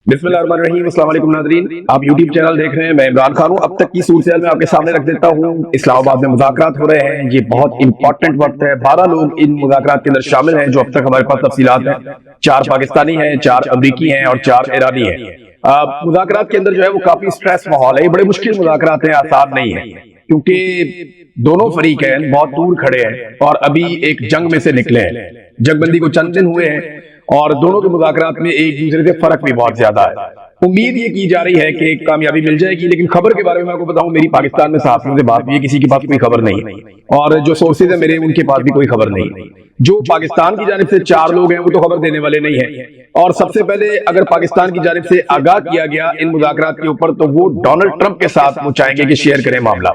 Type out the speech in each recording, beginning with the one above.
بسم اللہ الرحمن الرحیم۔ السلام علیکم ناظرین، آپ یوٹیوب چینل دیکھ رہے ہیں، میں عمران خان ہوں۔ اب تک کی صورتحال میں آپ کے سامنے رکھ دیتا ہوں۔ اسلام آباد میں مذاکرات ہو رہے ہیں، یہ بہت امپورٹنٹ وقت ہے۔ 12 لوگ ان مذاکرات کے اندر شامل ہیں جو اب تک ہمارے پاس تفصیلات ہیں۔ 4 پاکستانی ہیں، 4 امریکی ہیں اور 4 ایرانی ہیں۔ مذاکرات کے اندر جو ہے وہ کافی سٹریس ماحول ہے، یہ بڑے مشکل مذاکرات ہیں، آسان نہیں ہیں، کیونکہ دونوں فریقین بہت دور کھڑے ہیں اور ابھی ایک جنگ میں سے نکلے ہیں۔ جنگ بندی کو چند دن ہوئے ہیں اور دونوں کے مذاکرات میں ایک دوسرے سے فرق بھی بہت زیادہ ہے۔ امید یہ کی جا رہی ہے کہ کامیابی مل جائے گی، لیکن خبر کے بارے میں آپ کو بتاؤں، میری پاکستان میں صحافیوں سے بات ہوئی ہے، کسی کے پاس کوئی خبر نہیں، اور جو سورسز ہیں میرے، ان کے پاس بھی کوئی خبر نہیں۔ جو پاکستان کی جانب سے 4 لوگ ہیں وہ تو خبر دینے والے نہیں ہیں، اور سب سے پہلے اگر پاکستان کی جانب سے آگاہ کیا گیا ان مذاکرات کے اوپر تو وہ ڈونلڈ ٹرمپ کے ساتھ وہ چاہیں گے کہ شیئر کریں معاملہ۔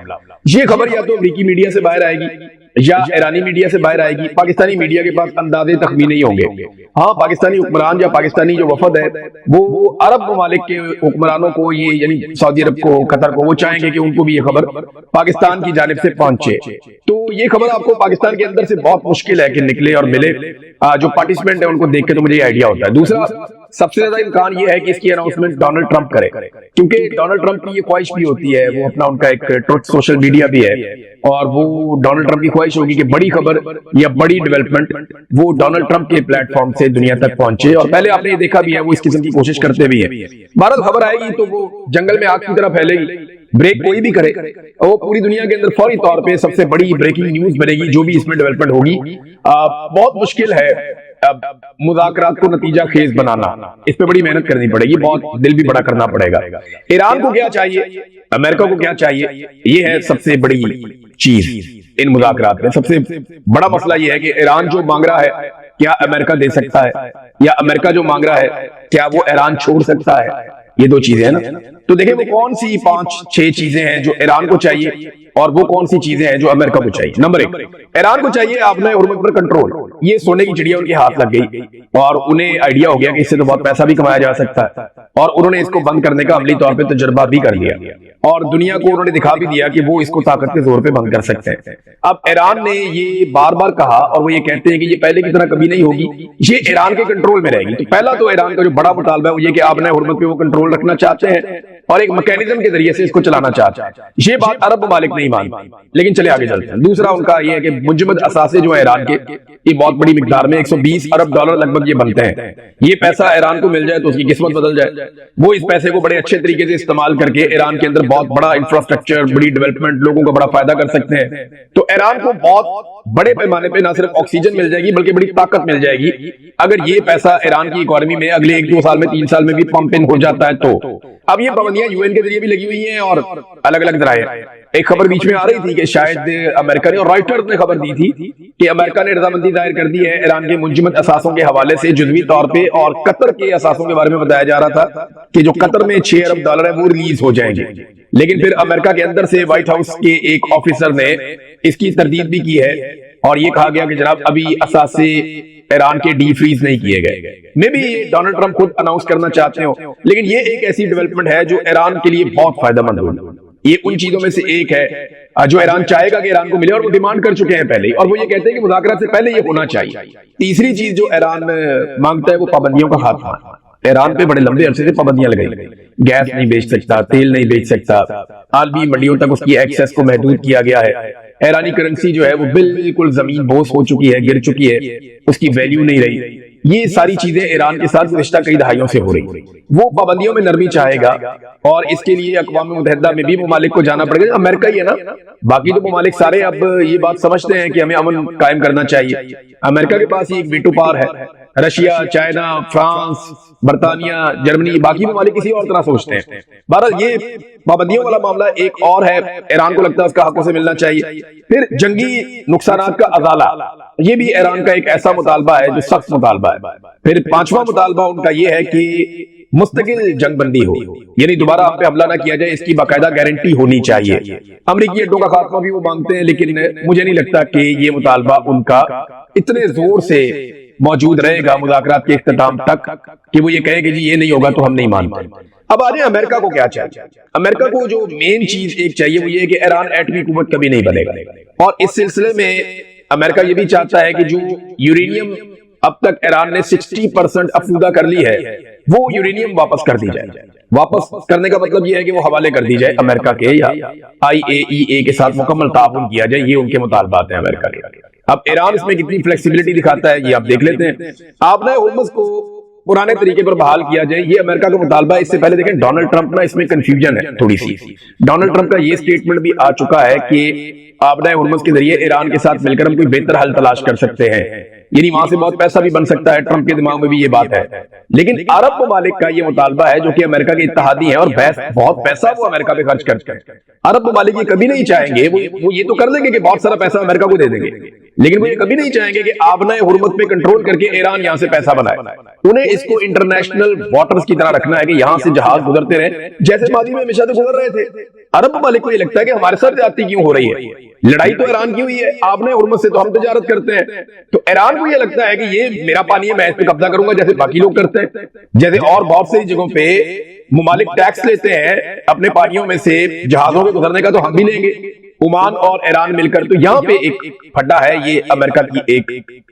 یہ خبر یا تو امریکی میڈیا سے باہر آئے گی یا ایرانی میڈیا سے باہر آئے گی، پاکستانی میڈیا کے پاس اندازے تخمین نہیں ہوں گے۔ ہاں، پاکستانی حکمران یا پاکستانی جو وفد ہے وہ عرب ممالک کے حکمرانوں کو، یہ یعنی سعودی عرب کو، قطر کو، وہ چاہیں گے کہ ان کو بھی یہ خبر پاکستان کی جانب سے پہنچے۔ تو یہ خبر آپ کو پاکستان کے اندر سے بہت مشکل ہے کہ نکلے اور ملے۔ جو پارٹیسپینٹ ہیں ان کو دیکھ کے تو مجھے یہ آئیڈیا ہوتا ہے۔ دوسرا سب سے زیادہ امکان یہ ہے کہ اس کی اناؤنسمنٹ ڈونلڈ ٹرمپ کرے، کیونکہ ڈونلڈ ٹرمپ کی یہ خواہش بھی ہوتی ہے، وہ اپنا ان کا ایک ٹروتھ سوشل میڈیا بھی ہے، اور وہ ڈونلڈ ٹرمپ کی خواہش ہوگی کہ بڑی خبر یا بڑی ڈیولپمنٹ وہ ڈونلڈ ٹرمپ کے پلیٹ فارم سے دنیا تک پہنچے، اور پہلے آپ نے یہ دیکھا بھی ہے وہ اس قسم کی کوشش کرتے بھی ہیں۔ بہرحال خبر آئے گی تو وہ جنگل میں آگ کی طرح پھیلے گی، بریک کوئی بھی کرے وہ پوری دنیا کے اندر فوری طور پہ سب سے بڑی بریکنگ نیوز بنے گی جو بھی اس میں ڈیولپمنٹ ہوگی۔ بہت مشکل ہے مذاکرات کو نتیجہ خیز بنانا، اس پہ بڑی محنت کرنی پڑے گی، بہت دل بھی بڑا کرنا پڑے گا۔ ایران کو کیا چاہیے، امریکہ کو کیا چاہیے، یہ ہے سب سے بڑی چیز ان مذاکرات میں۔ سب سے بڑا مسئلہ یہ ہے کہ ایران جو مانگ رہا ہے کیا امریکہ دے سکتا ہے، یا امریکہ جو مانگ رہا ہے کیا وہ ایران چھوڑ سکتا ہے۔ یہ 2 چیزیں ہیں نا، تو دیکھیں وہ کون سی 5-6 چیزیں ہیں جو ایران کو چاہیے اور وہ کون سی چیزیں ہیں جو امریکہ کو چاہیے۔ نمبر 1، ایران کو چاہیے اپنے ہرمز پر کنٹرول۔ یہ سونے کی چڑیا ان کے ہاتھ لگ گئی اور انہیں آئیڈیا ہو گیا کہ اس سے تو بہت پیسہ بھی کمایا جا سکتا ہے، اور انہوں نے اس کو بند کرنے کا عملی طور پہ تجربہ بھی کر لیا، اور دنیا کو انہوں نے دکھا بھی دیا کہ وہ اس کو طاقت کے زور پہ بند کر سکتے ہیں۔ اب ایران نے یہ بار بار کہا اور وہ یہ کہتے ہیں کہ یہ پہلے کی طرح کبھی نہیں ہوگی، یہ ایران کے کنٹرول میں رہے گی۔ تو پہلا تو ایران کا جو بڑا مطالبہ ہے وہ یہ کہ آپ نے ہرمز پہ وہ کنٹرول رکھنا چاہتے ہیں اور ایک میکینزم کے ذریعے سے اس کو چلانا چاہتے ہیں۔ یہ بات عرب ممالک نہیں مانتے، لیکن چلے آگے چلتے ہیں۔ دوسرا ان کا یہ ہے کہ منجمد اثاثے جو ہیں ایران کے، یہ بہت بڑی مقدار میں $120 ارب لگ بھگ یہ بنتے ہیں۔ یہ پیسہ ایران کو مل جائے تو اس کی قسمت بدل جائے۔ وہ اس پیسے کو بڑے اچھے طریقے سے استعمال کر کے ایران کے اندر بہت بڑا انفراسٹرکچر، بڑی ڈیولپمنٹ، لوگوں کا بڑا فائدہ کر سکتے ہیں۔ تو ایران کو بہت بڑے پیمانے پہ نہ صرف آکسیجن مل جائے گی بلکہ بڑی طاقت مل جائے گی اگر یہ پیسہ ایران کی اکانومی میں اگلے 1-2 سال میں 3 سال میں بھی پمپ ان ہو جاتا ہے تو۔ اب یہ پابندیاں UN کے ذریعے بھی لگی ہوئی ہیں اور الگ الگ ذرائع۔ ایک خبر بیچ میں آ رہی تھی کہ شاید امریکہ نے، اور رائٹرز نے خبر دی تھی کہ امریکہ نے رضامندی ظاہر کر دی ہے ایران کے منجمد اثاثوں کے حوالے سے جزوی طور پہ، اور قطر کے اثاثوں کے بارے میں بتایا جا رہا تھا کہ جو قطر میں $6 ارب ہے وہ ریلیز ہو جائیں گے۔ لیکن پھر امریکہ کے اندر سے وائٹ ہاؤس کے ایک آفیسر نے اس کی تردید بھی کی ہے اور یہ کہا گیا کہ جناب ابھی اثاثے ایران کے ڈی فریز نہیں کیے گئے۔ میں بھی ڈونلڈ ٹرمپ خود اناؤنس کرنا چاہتے ہوں، لیکن یہ ایک ایسی ڈیولپمنٹ ہے جو ایران کے لیے بہت فائدہ مند ہوگی۔ یہ ان چیزوں میں سے ایک ہے جو ایران چاہے گا کہ ایران کو ملے، اور وہ ڈیمانڈ کر چکے ہیں پہلے، اور وہ یہ کہتے ہیں کہ مذاکرات سے پہلے یہ ہونا چاہیے۔ تیسری چیز جو ایران مانگتا ہے وہ پابندیوں کا خاتمہ۔ ایران پہ بڑے لمبے عرصے سے پابندیاں لگائی، گیس نہیں بیچ سکتا، تیل نہیں بیچ سکتا، عالمی منڈیوں تک اس کی ایکسیس کو محدود کیا گیا ہے۔ ایرانی کرنسی جو ہے وہ بالکل زمین بوس ہو چکی ہے، گر چکی ہے، اس کی ویلیو نہیں رہی۔ یہ ساری چیزیں ایران کے ساتھ گزشتہ کئی دہائیوں سے ہو رہی۔ وہ پابندیوں میں نرمی چاہے گا اور اس کے لیے اقوام متحدہ میں بھی ممالک کو جانا پڑے گا۔ امریکہ ہی ہے نا، باقی تو ممالک سارے اب یہ بات سمجھتے ہیں کہ ہمیں امن قائم کرنا چاہیے۔ امریکہ کے پاس ایک ویٹو پاور ہے، رشیا، چائنا، فرانس، برطانیہ، جرمنی، باقی ممالک کسی اور طرح سوچتے ہیں۔ بہرحال یہ پابندیوں والا معاملہ ایک اور ہے، ایران کو لگتا ہے اس کا حق اسے ملنا چاہیے۔ پھر جنگی نقصانات کا ازالہ، یہ بھی ایران کا ایک ایسا مطالبہ ہے جو سخت مطالبہ ہے۔ پھر 5واں مطالبہ ان کا یہ ہے کہ مستقل جنگ بندی ہو، یعنی دوبارہ ہم پہ حملہ نہ کیا جائے، اس کی باقاعدہ گارنٹی ہونی چاہیے۔ امریکی اڈوں کا خاتمہ بھی وہ مانگتے ہیں، لیکن مجھے نہیں لگتا کہ یہ مطالبہ ان کا اتنے زور سے موجود رہے گا مذاکرات کے اختتام تک کہ وہ یہ کہے کہ جی یہ نہیں ہوگا تو ہم نہیں مانتے۔ اب آ جائیں امریکہ کو کیا چاہیے۔ امریکہ کو جو مین چیز ایک چاہیے وہ یہ ہے کہ ایران ایٹمی قوت کبھی نہیں بنے گا، اور اس سلسلے میں امریکہ یہ بھی چاہتا ہے کہ جو یورینیم اب تک ایران نے 60% افزودہ کر لی ہے، وہ یورینیم واپس کر دی جائے۔ واپس کرنے کا مطلب یہ ہے کہ وہ حوالے کر دی جائے امریکہ کے یا IAEA کے ساتھ مکمل تعاون کیا جائے، یہ ان کے مطالبات ہیں امریکہ کے۔ اب ایران اس میں کتنی فلیکسیبلٹی دکھاتا ہے یہ آپ دیکھ لیتے ہیں۔ آبنائے ہرمز کو پرانے طریقے پر بحال کیا جائے، یہ امریکہ کا مطالبہ ہے۔ اس سے پہلے دیکھیں ڈونلڈ ٹرمپ نا اس میں کنفیوژن ہے تھوڑی سی۔ ڈونلڈ ٹرمپ کا یہ سٹیٹمنٹ بھی آ چکا ہے کہ آبنائے ہرمز کے ذریعے ایران کے ساتھ مل کر ہم کوئی بہتر حل تلاش کر سکتے ہیں، یعنی وہاں سے بہت پیسہ بھی بن سکتا ہے۔ ٹرمپ کے دماغ میں بھی یہ بات ہے، لیکن عرب ممالک کا یہ مطالبہ ہے جو کہ امریکہ کے اتحادی ہیں اور بہت پیسہ وہ امریکہ پہ خرچ کرتے ہیں۔ عرب ممالک یہ کبھی نہیں چاہیں گے، وہ یہ تو کر دیں گے کہ بہت سارا پیسہ امریکہ کو دے دیں گے، لیکن وہ یہ کبھی نہیں چاہیں گے کہ آبنائے ہرمز پہ کنٹرول کر کے ایران یہاں سے پیسہ بنائے۔ انہیں اس کو انٹرنیشنل واٹرز کی طرح رکھنا ہے کہ یہاں سے جہاز گزرتے رہے جیسے ماضی میں ہمیشہ سے گزر رہے تھے۔ عرب ممالک کو یہ لگتا ہے کہ ہمارے ساتھ زیادتی کیوں ہو رہی ہے، لڑائی تو ایران کی ہوئی ہے، آبنائے ہرمز سے تو ہم تجارت کرتے ہیں، تو ایران کو یہ لگتا ہے کہ یہ میرا پانی ہے، میں اس پہ قبضہ کروں گا جیسے باقی لوگ کرتے ہیں۔ جیسے اور بہت سی جگہوں پہ ممالک ٹیکس لیتے ہیں اپنے پانیوں میں سے جہازوں کے گزرنے کا، تو ہم بھی لیں گے، عمان اور ایران مل کر۔ تو یہاں پہ ایک پھڈا ہے، یہ امریکہ کی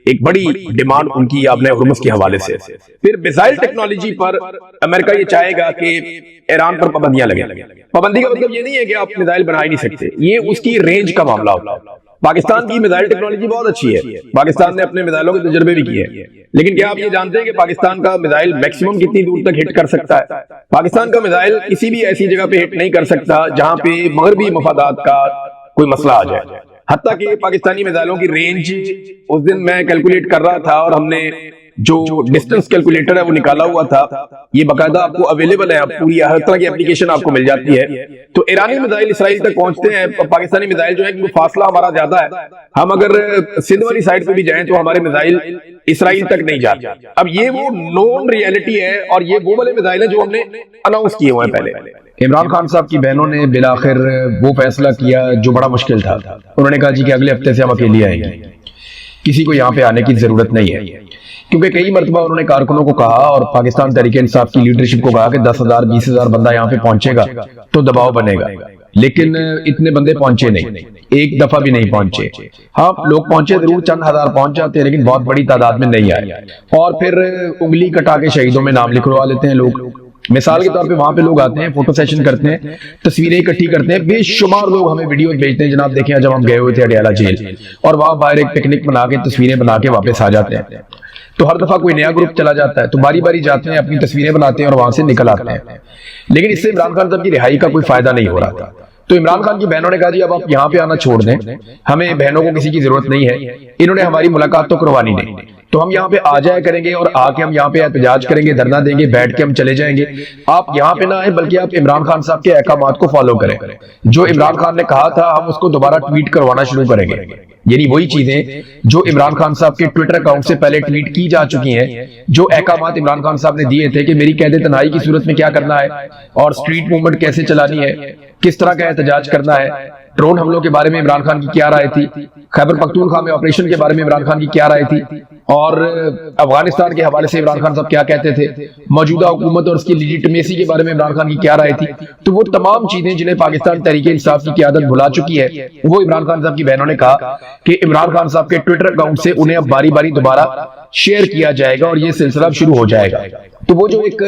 ایک بڑی ڈیمانڈ ان کی آبنائے ہرمز کے حوالے سے۔ پھر میزائل ٹیکنالوجی پر امریکہ یہ چاہے گا کہ ایران پر پابندیاں لگیں۔ پابندی کا مطلب یہ نہیں ہے کہ آپ میزائل بنا ہی نہیں سکتے، یہ اس کی رینج کا معاملہ ہوتا ہے۔ پاکستان کی میزائل ٹیکنالوجی بہت اچھی ہے، پاکستان نے اپنے میزائلوں کے تجربے بھی کیے ہیں، لیکن کیا آپ یہ جانتے ہیں کہ پاکستان کا میزائل میکسیمم کتنی دور تک ہٹ کر سکتا ہے؟ پاکستان کا میزائل کسی بھی ایسی جگہ پہ ہٹ نہیں کر سکتا جہاں پہ مغربی مفادات کا کوئی مسئلہ آ جائے۔ حتیٰ کہ پاکستانی میزائلوں کی رینج اس دن میں کیلکولیٹ کر رہا تھا اور ہم نے جو ڈسٹنس کیلکولیٹر ہے وہ نکالا ہوا تھا، یہ باقاعدہ آپ کو اویلیبل ہے، پوری ہر طرح کی اپلیکیشن آپ کو مل جاتی ہے۔ تو ایرانی میزائل اسرائیل تک پہنچتے ہیں، پاکستانی میزائل جو ہے کہ فاصلہ ہمارا زیادہ ہے، ہم اگر سندھ والی سائڈ پہ بھی جائیں تو ہمارے میزائل اسرائیل تک نہیں جاتے۔ اب یہ وہ نون ریئلٹی ہے اور یہ وہ والے میزائل ہیں جو ہم نے اناؤنس کیے ہوئے ہیں پہلے۔ عمران خان صاحب کی بہنوں نے بالآخر وہ فیصلہ کیا جو بڑا مشکل تھا، انہوں نے کہا جی کہ اگلے ہفتے سے ہم اکیلے آئیں گے، کسی کو یہاں پہ آنے کی ضرورت نہیں ہے، کیونکہ کئی مرتبہ انہوں نے کارکنوں کو کہا اور پاکستان تحریک انصاف کی لیڈرشپ کو کہا کہ 10,000 20,000 بندہ یہاں پہ پہنچے گا تو دباؤ بنے گا، لیکن اتنے بندے پہنچے نہیں، ایک دفعہ بھی نہیں پہنچے۔ ہاں لوگ پہنچے ضرور، چند ہزار پہنچ جاتے ہیں، لیکن بہت بڑی تعداد میں نہیں آئے، اور پھر انگلی کٹا کے شہیدوں میں نام لکھوا لیتے ہیں لوگ۔ مثال کے طور پہ وہاں پہ لوگ آتے ہیں، فوٹو سیشن کرتے ہیں، تصویریں اکٹھی کرتے ہیں، بے شمار لوگ ہمیں ویڈیوز بھیجتے ہیں، جناب دیکھیں جب ہم گئے ہوئے تھے اڈیالہ جیل، اور وہاں باہر ایک پکنک بنا کے تصویریں بنا کے واپس آ جاتے ہیں۔ تو ہر دفعہ کوئی نیا گروپ چلا جاتا ہے تو باری باری جاتے ہیں، اپنی تصویریں بناتے ہیں اور وہاں سے نکل آتے ہیں، لیکن اس سے عمران خان صاحب کی رہائی کا کوئی فائدہ نہیں ہو رہا تھا۔ تو عمران خان کی بہنوں نے کہا جی اب آپ یہاں پہ آنا چھوڑ دیں، ہمیں بہنوں کو کسی کی ضرورت نہیں ہے، انہوں نے ہماری ملاقات تو کروانی نہیں، تو ہم یہاں پہ آ جایا کریں گے اور آ کے ہم یہاں پہ احتجاج کریں گے، دھرنا دیں گے، بیٹھ کے ہم چلے جائیں گے، آپ یہاں پہ نہ آئیں بلکہ آپ عمران خان صاحب کے احکامات کو فالو کریں، جو عمران خان نے کہا تھا ہم اس کو دوبارہ ٹویٹ کروانا شروع کریں گے، یعنی وہی چیزیں جو عمران خان صاحب کے ٹویٹر اکاؤنٹ سے پہلے ٹویٹ کی جا چکی ہیں، جو احکامات عمران خان صاحب نے دیے تھے کہ میری قید تنہائی کی صورت میں کیا کرنا ہے، اور سٹریٹ موومنٹ کیسے چلانی ہے، کس طرح کا احتجاج کرنا ہے، ڈرون حملوں کے بارے میں عمران خان کی کیا رائے تھی، خیبر پختونخوا میں آپریشن کے بارے میں عمران خان کی کیا رائے تھی، اور افغانستان کے حوالے سے عمران خان صاحب کیا کہتے تھے، موجودہ حکومت اور اس کی لیجیٹمیسی کے بارے میں عمران خان کی کیا رائے تھی، تو وہ تمام چیزیں جنہیں پاکستان تحریک انصاف کی قیادت بھلا چکی ہے، وہ عمران خان صاحب کی بہنوں نے کہا کہ عمران خان صاحب کے ٹویٹر اکاؤنٹ سے انہیں اب باری باری دوبارہ شیئر کیا جائے گا اور یہ سلسلہ شروع ہو جائے گا۔ تو وہ جو ایک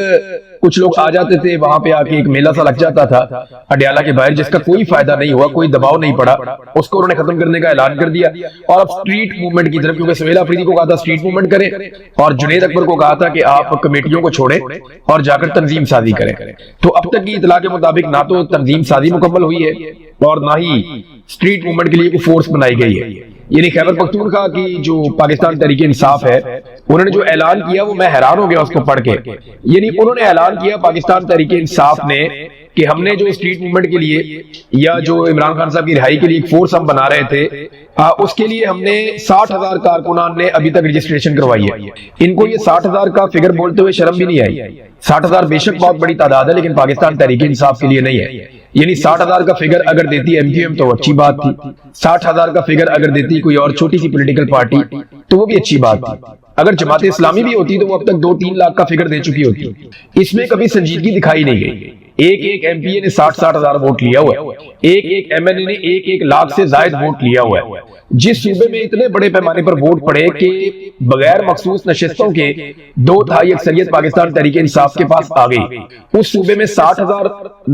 کچھ لوگ آ جاتے تھے وہاں پہ آ کے ایک میلہ سا لگ جاتا تھا اڈیالہ کے باہر، جس کا کوئی فائدہ نہیں ہوا، کوئی دباؤ نہیں پڑا، اس کو انہوں نے ختم کرنے کا اعلان کر دیا، اور اب سٹریٹ موومنٹ کی طرف، کیونکہ سہیل آفریدی کو کہا تھا سٹریٹ موومنٹ کریں اور جنید اکبر کو کہا تھا کہ آپ کمیٹیوں کو چھوڑیں اور جا کر تنظیم سازی کریں۔ تو اب تک کی اطلاع کے مطابق نہ تو تنظیم سازی مکمل ہوئی ہے اور نہ ہی سٹریٹ موومنٹ کے لیے کوئی فورس بنائی گئی ہے۔ یعنی خیبر پختونخوا کی جو پاکستان تحریک انصاف ہے، انہوں نے جو اعلان کیا وہ میں حیران ہو گیا اس کو پڑھ کے، یعنی انہوں نے اعلان کیا پاکستان تحریک انصاف نے کہ ہم نے جو اسٹریٹ موومنٹ کے لیے یا جو عمران خان صاحب کی رہائی کے لیے ایک فورس ہم بنا رہے تھے، اس کے لیے ہم نے 60,000 کارکنان نے ابھی تک رجسٹریشن کروائی ہے۔ ان کو یہ 60,000 کا فگر بولتے ہوئے شرم بھی نہیں آئی۔ 60,000 بے شک بہت بڑی تعداد ہے، لیکن پاکستان تحریک انصاف کے لیے نہیں ہے۔ یعنی 60,000 کا فگر اگر دیتی ایم کیو ایم تو اچھی بات تھی، 60,000 کا فگر اگر دیتی کوئی اور چھوٹی سی پولیٹیکل پارٹی تو وہ بھی اچھی بات تھی۔ اگر جماعت اسلامی بھی ہوتی تو وہ اب تک 2-3 لاکھ کا فگر دے چکی ہوتی۔ اس میں کبھی سنجیدگی دکھائی نہیں گئی۔ ایک ایک ایم پی اے نے 60-60 ہزار ووٹ لیا ہوا ہے، ایک ایک ایم ایل اے نے 1-1 لاکھ سے زائد ووٹ لیا ہوا ہے۔ جس صوبے میں اتنے بڑے پیمانے پر ووٹ پڑے کہ بغیر مخصوص نشستوں کے 2/3 اکثریت پاکستان تحریک انصاف کے پاس آ گئی، اس صوبے میں 60,000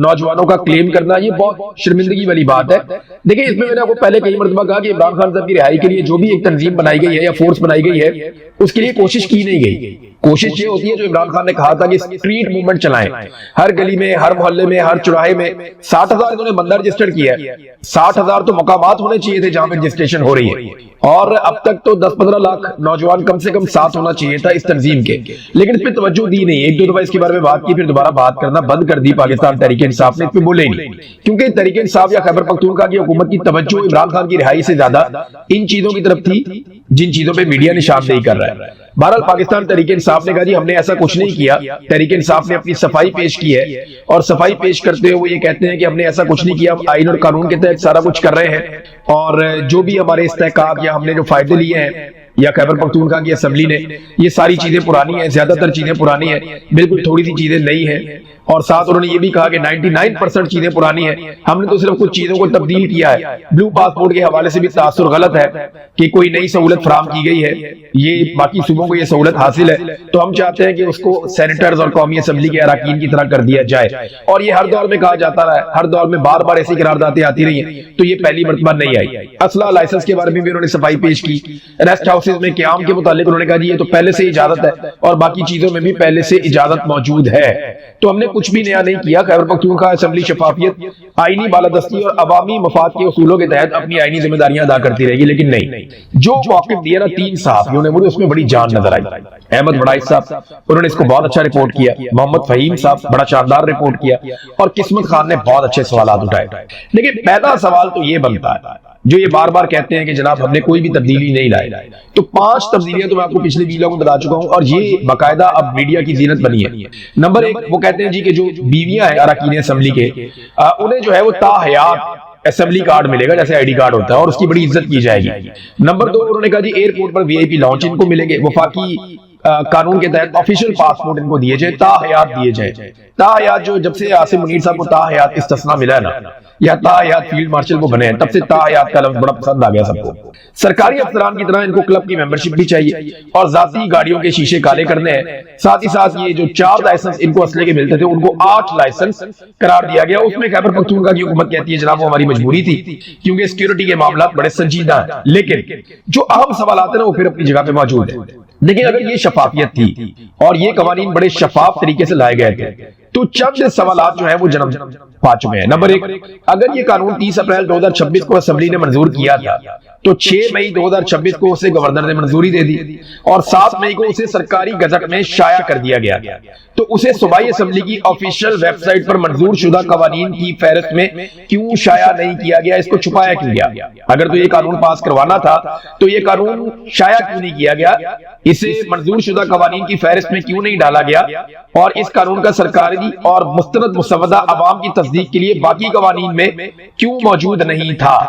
نوجوانوں کا کلیم کرنا یہ بہت شرمندگی والی بات ہے۔ دیکھیں اس میں نے آپ کو پہلے کئی مرتبہ کہا کہ عمران خان صاحب کی رہائی کے لیے جو بھی ایک تنظیم بنائی گئی ہے یا فورس بنائی گئی ہے اس کے لیے کوشش کی نہیں گئی۔ کوشش یہ ہوتی ہے جو عمران خان نے کہا تھا کہ اسٹریٹ موومنٹ چلائیں، ہر گلی میں، ہر محلے میں، ہر چوراہے میں۔ 60,000 انہوں نے بندہ رجسٹر کیا ہے، 60,000 تو مقامات ہونے چاہیے تھے جہاں پہ رجسٹریشن ہو رہی ہے، اور اب تک تو 10-15 لاکھ نوجوان کم سے کم ساتھ ہونا چاہیے تھا اس تنظیم کے، لیکن اس پہ توجہ دی نہیں۔ 1-2 دفعہ اس کے بارے میں بات کی، پھر دوبارہ بات کرنا بند کر دی پاکستان تحریک انصاف نے، اس پہ بولے ہی نہیں، کیونکہ تحریک انصاف یا خیبر پختونخوا کی حکومت کی توجہ عمران خان کی رہائی سے زیادہ ان چیزوں کی طرف تھی جن چیزوں پہ میڈیا نشاندہی کر رہا ہے۔ بہرحال پاکستان تحریک انصاف نے کہا جی ہم نے ایسا کچھ نہیں کیا۔ تحریک انصاف نے اپنی صفائی پیش کی ہے، اور صفائی پیش کرتے ہوئے وہ یہ کہتے ہیں کہ ہم نے ایسا کچھ نہیں کیا، ہم آئین اور قانون کے تحت سارا کچھ کر رہے ہیں، اور جو بھی ہمارے استحقاق یا ہم نے جو فائدے لیے ہیں یا خیبر پختونخوا کی اسمبلی نے، یہ ساری چیزیں پرانی ہیں، زیادہ تر چیزیں پرانی ہیں، بالکل تھوڑی سی چیزیں نئی ہیں، اور ساتھ انہوں نے یہ بھی کہا کہ 99% چیزیں پرانی ہیں، ہم نے تو صرف کچھ چیزوں کو تبدیل کیا ہے۔ بلو پاسپورٹ کے حوالے سے بھی تاثر غلط ہے کہ کوئی نئی سہولت فراہم کی گئی ہے، یہ باقی صوبوں کو یہ سہولت حاصل ہے، تو ہم چاہتے ہیں کہ اس کو سینیٹرز اور قومی اسمبلی کے اراکین کی طرح کر دیا جائے، اور یہ ہر دور میں کہا جاتا رہا ہے، ہر دور میں بار بار ایسی قراردادیں آتی رہی ہیں، تو یہ پہلی مرتبہ نہیں آئی۔ اسلحہ لائسنس کے بارے میں بھی انہوں نے صفائی پیش کی۔ ریسٹ ہاؤسز میں قیام کے متعلق انہوں نے کہا جی یہ تو پہلے سے اجازت ہے، اور باقی چیزوں میں بھی پہلے سے اجازت موجود ہے، تو ہم نے کچھ بھی نیا نہیں کیا۔ خیبر پختونخوا اسمبلی شفافیت، آئینی بالادستی اور عوامی مفاد کے اصولوں کے تحت اپنی آئینی ذمہ داریاں ادا کرتی رہے گی، لیکن نہیں، جو موقف دیا نا 3 صحافیوں نے، مجھے اس میں بڑی جان نظر آئی۔ احمد وڑائچ صاحب انہوں نے اس کو بہت اچھا رپورٹ کیا، محمد فہیم صاحب بڑا شاندار رپورٹ کیا، اور قسمت خان نے بہت اچھے سوالات اٹھائے۔ لیکن پہلا سوال تو یہ بنتا ہے جو یہ بار بار کہتے ہیں کہ جناب ہم نے کوئی بھی تبدیلی نہیں لائی، تو 5 تبدیلیاں تو میں آپ کو پچھلے ویڈیو میں بتا چکا ہوں، اور یہ باقاعدہ اب میڈیا کی زینت بنی ہے۔ نمبر 1 وہ کہتے ہیں جی کہ جو بیویاں ہیں اراکین اسمبلی کے، انہیں جو ہے وہ تا حیات اسمبلی کارڈ ملے گا جیسے آئی ڈی کارڈ ہوتا ہے، اور اس کی بڑی عزت کی جائے گی۔ نمبر 2 انہوں نے کہا جی ایئرپورٹ پر VIP لاؤنج ان کو ملیں گے، وفاقی قانون کے تحت آفیشل پاسپورٹ ان کو دیے جائیں، تا حیات دیے جائیں۔ تا حیات جو جب سے عاصم منیر صاحب کو تا حیات استثناء ملا ہے نا، یا تا حیات فیلڈ مارشل وہ بنے ہیں، تب سے تا حیات کا لفظ بڑا پسند آ گیا سب کو۔ سرکاری افسران کی طرح ان کو کلب کی ممبرشپ بھی چاہیے، اور ذاتی گاڑیوں کے شیشے کالے کرنے ہیں۔ ساتھ ہی ساتھ یہ جو 4 لائسنس ان کو اسلحے کے ملتے تھے ان کو 8 لائسنس قرار دیا گیا۔ اس میں خیبر پختونخوا کی حکومت کہتی ہے جناب وہ ہماری مجبوری تھی کیونکہ سیکیورٹی کے معاملات بڑے سنجیدہ ہیں، لیکن جو اہم سوالات ہیں نا وہ پھر اپنی جگہ پہ موجود ہیں۔ لیکن اگر یہ شفافیت تھی اور یہ قوانین بڑے شفاف طریقے سے لائے گئے تھے تو چند سوالات جو ہیں وہ جنم پا چکے ہیں۔ نمبر 1 اگر یہ قانون 30 اپریل 2026 کو اسمبلی نے منظور کیا تھا تو 6 مئی 2026 کو اسے گورنر نے منظوری دے دی، اور 7 مئی کو اسے سرکاری گزٹ میں شائع کر دیا گیا، تو اسے صوبائی اسمبلی کی آفیشیل ویب سائٹ پر منظور شدہ قوانین کی فہرست میں کیوں شائع نہیں کیا گیا؟ اس کو چھپایا کیوں گیا؟ اگر تو یہ قانون پاس کروانا تھا تو یہ قانون شائع کیوں نہیں کیا گیا؟ اسے منظور شدہ قوانین کی فہرست میں کیوں نہیں ڈالا گیا؟ اور اس قانون کا سرکاری اور مستند مسودہ عوام کی تصدیق کے لیے باقی قوانین میں کیوں موجود نہیں تھا؟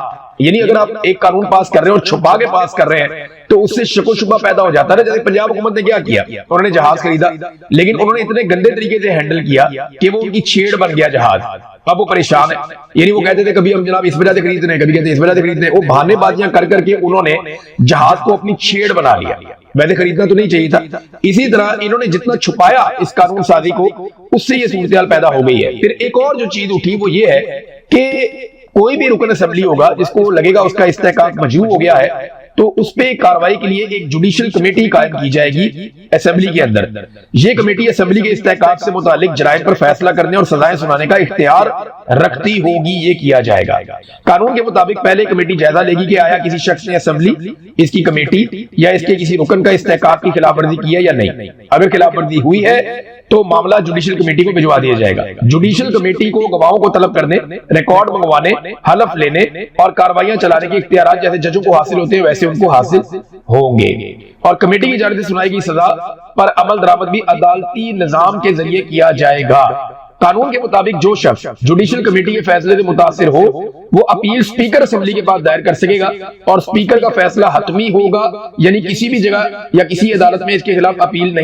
یعنی اگر آپ ایک قانون پاس کر رہے ہیں اور چھپا کے پاس کر رہے ہیں تو اس سے شک و شبہ پیدا ہو جاتا ہے۔ جیسے پنجاب حکومت نے کیا کیا، انہوں نے جہاز خریدا، لیکن انہوں نے اتنے گندے طریقے سے ہینڈل کیا کہ وہ ان کی چھیڑ بن گیا جہاز۔ اب وہ پریشان ہے، یعنی وہ کہتے تھے کبھی ہم جناب اس وجہ سے خریدتے ہیں، کبھی کہتے ہیں اس وجہ سے خریدتے ہیں، وہ بہانے بازیاں کر کر کے انہوں نے جہاز کو اپنی چھیڑ بنا لیا، ویسے خریدنا تو نہیں چاہیے تھا۔ اسی طرح انہوں نے جتنا چھپایا اس قانون سازی کو، اس سے یہ صورتحال پیدا ہو گئی ہے۔ پھر ایک اور جو چیز اٹھی وہ یہ ہے کہ کوئی بھی رکن اسمبلی ہوگا جس کو لگے گا اس کا استحقاق مجروح ہو گیا ہے تو اس پہ کارروائی کے لیے ایک جوڈیشل کمیٹی قائم کی جائے گی اسمبلی کے اندر۔ یہ کمیٹی اسمبلی کے استحقاق سے متعلق جرائم پر فیصلہ کرنے اور سزائیں سنانے کا اختیار رکھتی ہوگی، یہ کیا جائے گا۔ قانون کے مطابق پہلے کمیٹی جائزہ لے گی کہ آیا کسی شخص نے اسمبلی، اس کی کمیٹی یا اس کے کسی رکن کا استحقاق کی خلاف ورزی کی ہے یا نہیں۔ اگر خلاف ورزی ہوئی ہے تو معاملہ جوڈیشل کمیٹی کو بھجوا دیا جائے گا۔ جوڈیشل کمیٹی کو گواہوں کو طلب کرنے، ریکارڈ منگوانے، حلف لینے اور کارروائیاں چلانے کے اختیارات جیسے ججوں کو حاصل ہوتے ہیں ویسے ان کو حاصل ہوں گے، اور کمیٹی کی جانب سے سنائی گئی سزا پر عمل درآمد بھی عدالتی نظام کے ذریعے کیا جائے گا۔ قانون کے مطابق جو شخص جوڈیشل کمیٹی کے فیصلے سے متاثر ہو وہ اپیل سپیکر اسمبلی کے پاس دائر کر سکے گا، اور سپیکر کا فیصلہ حتمی ہوگا، یعنی کسی بھی جگہ یا کسی عدالت میں اس کے خلاف اپیل نہیں